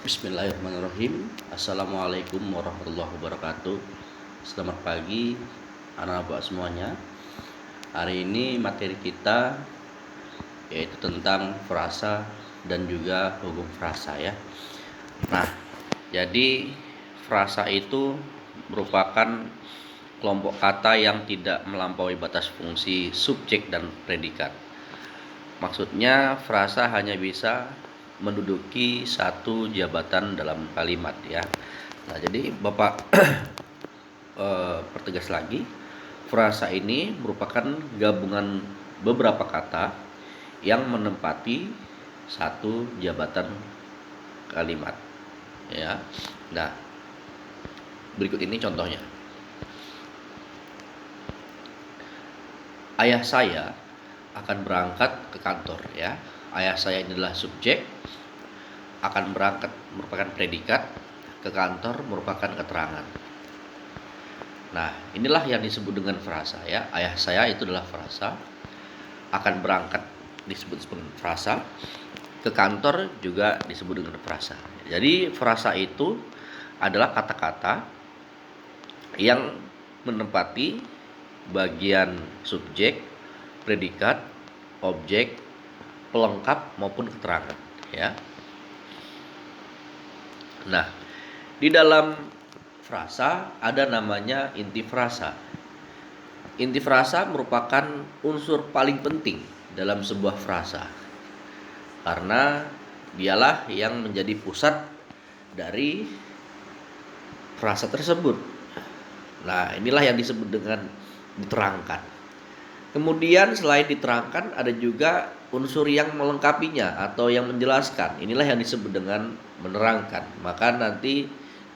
Bismillahirrahmanirrahim. Assalamualaikum warahmatullahi wabarakatuh. Selamat pagi anak-anak semuanya. Hari ini materi kita yaitu tentang frasa dan juga hukum frasa ya. Nah, jadi frasa itu merupakan kelompok kata yang tidak melampaui batas fungsi subjek dan predikat. Maksudnya frasa hanya bisa menduduki satu jabatan dalam kalimat ya. Nah, jadi Bapak pertegas lagi, frasa ini merupakan gabungan beberapa kata yang menempati satu jabatan kalimat ya. Nah, berikut ini contohnya. Ayah saya akan berangkat ke kantor ya. Ayah saya ini adalah subjek, akan berangkat merupakan predikat, ke kantor merupakan keterangan. Nah, inilah yang disebut dengan frasa ya. Ayah saya itu adalah frasa, akan berangkat disebut frasa, ke kantor juga disebut dengan frasa. Jadi frasa itu adalah kata-kata yang menempati bagian subjek, predikat, objek, pelengkap maupun keterangan ya. Nah, di dalam frasa ada namanya inti frasa. Inti frasa merupakan unsur paling penting dalam sebuah frasa, karena dialah yang menjadi pusat dari frasa tersebut. Nah, inilah yang disebut dengan diterangkan. Kemudian selain diterangkan ada juga unsur yang melengkapinya atau yang menjelaskan. Inilah yang disebut dengan menerangkan. Maka nanti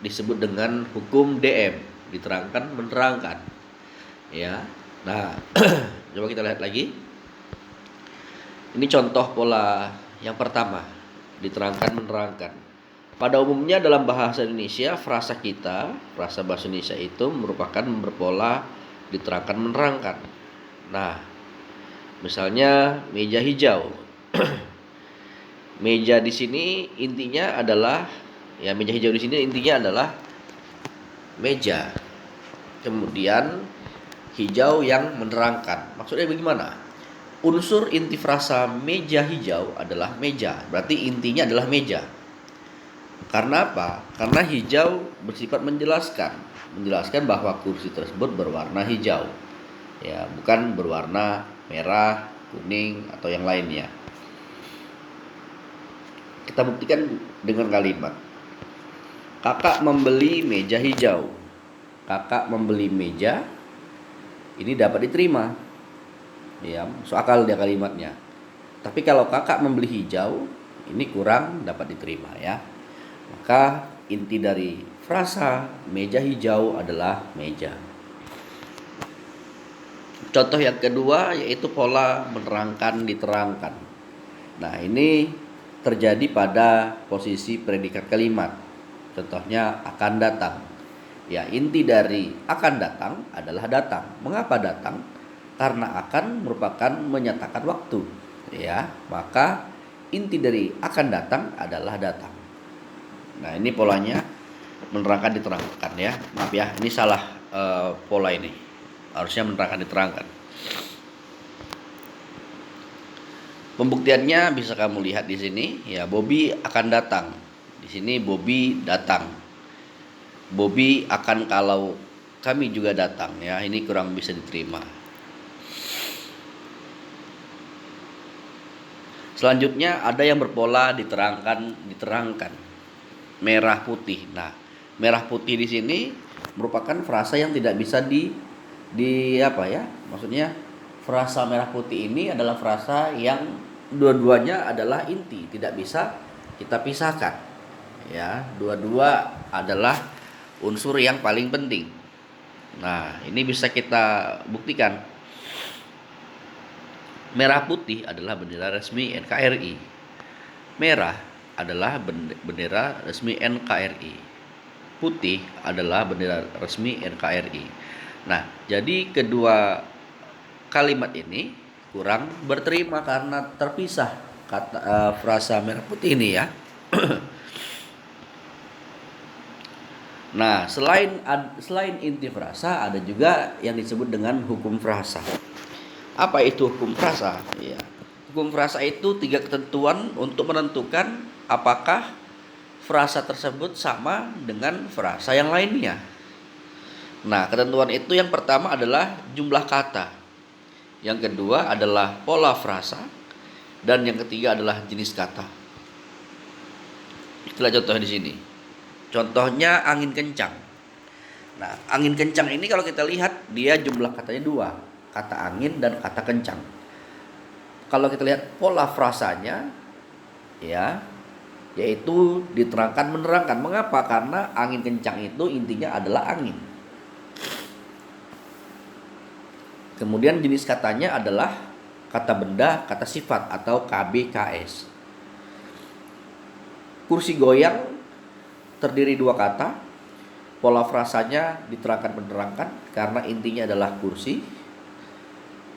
disebut dengan hukum DM, diterangkan menerangkan. Ya. Nah, coba kita lihat lagi. Ini contoh pola yang pertama, diterangkan menerangkan. Pada umumnya dalam bahasa Indonesia, frasa bahasa Indonesia itu merupakan berpola diterangkan menerangkan. Nah, misalnya meja hijau. Meja di sini intinya adalah meja hijau di sini intinya adalah meja. Kemudian hijau yang menerangkan. Maksudnya bagaimana? Unsur inti frasa meja hijau adalah meja. Berarti intinya adalah meja. Karena apa? Karena hijau bersifat menjelaskan bahwa kursi tersebut berwarna hijau. Ya, bukan berwarna merah, kuning atau yang lainnya. Kita buktikan dengan kalimat. Kakak membeli meja hijau. Kakak membeli meja, ini dapat diterima. Ya, masuk akal dia kalimatnya. Tapi kalau kakak membeli hijau, ini kurang dapat diterima ya. Maka inti dari frasa meja hijau adalah meja. Contoh yang kedua yaitu pola menerangkan diterangkan. Nah, ini terjadi pada posisi predikat kalimat. Contohnya akan datang. Ya, inti dari akan datang adalah datang. Mengapa datang? Karena akan merupakan menyatakan waktu. Ya, maka inti dari akan datang adalah datang. Nah, ini polanya menerangkan diterangkan ya. Maaf ya, ini salah pola ini. Harusnya menerangkan diterangkan. Pembuktiannya bisa kamu lihat di sini ya, Bobby akan datang. Di sini Bobby datang. Bobby akan kalau kami juga datang ya. Ini kurang bisa diterima. Selanjutnya ada yang berpola diterangkan. Merah putih. Nah, merah putih di sini merupakan frasa yang tidak bisa maksudnya frasa merah putih ini adalah frasa yang dua-duanya adalah inti, tidak bisa kita pisahkan ya, dua-dua adalah unsur yang paling penting. Nah, ini bisa kita buktikan. Merah putih adalah bendera resmi NKRI. Merah adalah bendera resmi NKRI. Putih adalah bendera resmi NKRI. Nah, jadi kedua kalimat ini kurang berterima karena terpisah frasa merah putih ini ya. Nah, selain inti frasa ada juga yang disebut dengan hukum frasa. Apa itu hukum frasa? Ya. Hukum frasa itu tiga ketentuan untuk menentukan apakah frasa tersebut sama dengan frasa yang lainnya. Nah, ketentuan itu yang pertama adalah jumlah kata. Yang kedua adalah pola frasa dan yang ketiga adalah jenis kata. Itulah contohnya di sini. Contohnya angin kencang. Nah, angin kencang ini kalau kita lihat dia jumlah katanya dua, kata angin dan kata kencang. Kalau kita lihat pola frasanya, ya, yaitu diterangkan menerangkan. Mengapa? Karena angin kencang itu intinya adalah angin. Kemudian jenis katanya adalah kata benda, kata sifat atau KBKS. Kursi goyang terdiri dua kata. Pola frasanya diterangkan menerangkan karena intinya adalah kursi.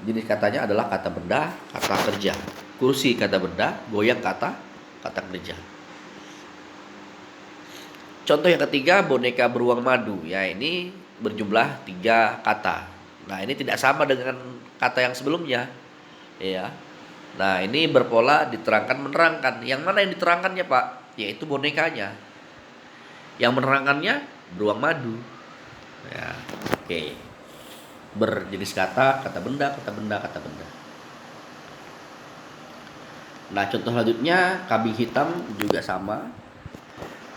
Jenis katanya adalah kata benda, kata kerja. Kursi kata benda, goyang kata kerja. Contoh yang ketiga, boneka beruang madu. Ya, ini berjumlah 3 kata. Nah, ini tidak sama dengan kata yang sebelumnya. Ya. Nah, ini berpola diterangkan menerangkan. Yang mana yang diterangkannya, Pak? Yaitu bonekanya. Yang menerangkannya beruang madu. Ya, oke. Berjenis kata, kata benda, kata benda, kata benda. Nah, contoh selanjutnya kambing hitam juga sama.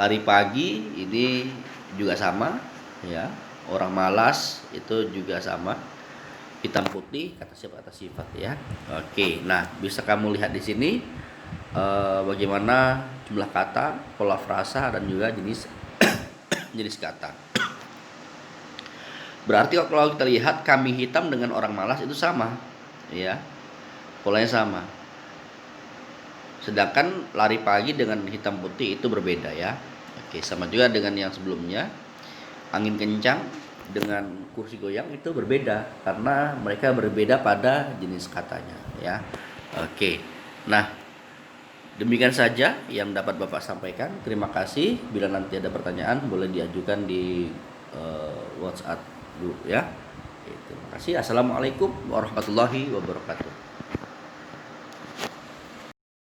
Lari pagi ini juga sama, ya. Orang malas itu juga sama. Hitam putih kata sifat ya. Oke, nah bisa kamu lihat di sini bagaimana jumlah kata, pola frasa dan juga jenis jenis kata. Berarti kalau kita lihat kambing hitam dengan orang malas itu sama, ya. Polanya sama. Sedangkan lari pagi dengan hitam putih itu berbeda ya. Oke, sama juga dengan yang sebelumnya. Angin kencang dengan kursi goyang itu berbeda karena mereka berbeda pada jenis katanya ya. Oke. Nah, demikian saja yang dapat Bapak sampaikan. Terima kasih. Bila nanti ada pertanyaan boleh diajukan di WhatsApp dulu ya. Terima kasih. Assalamualaikum warahmatullahi wabarakatuh.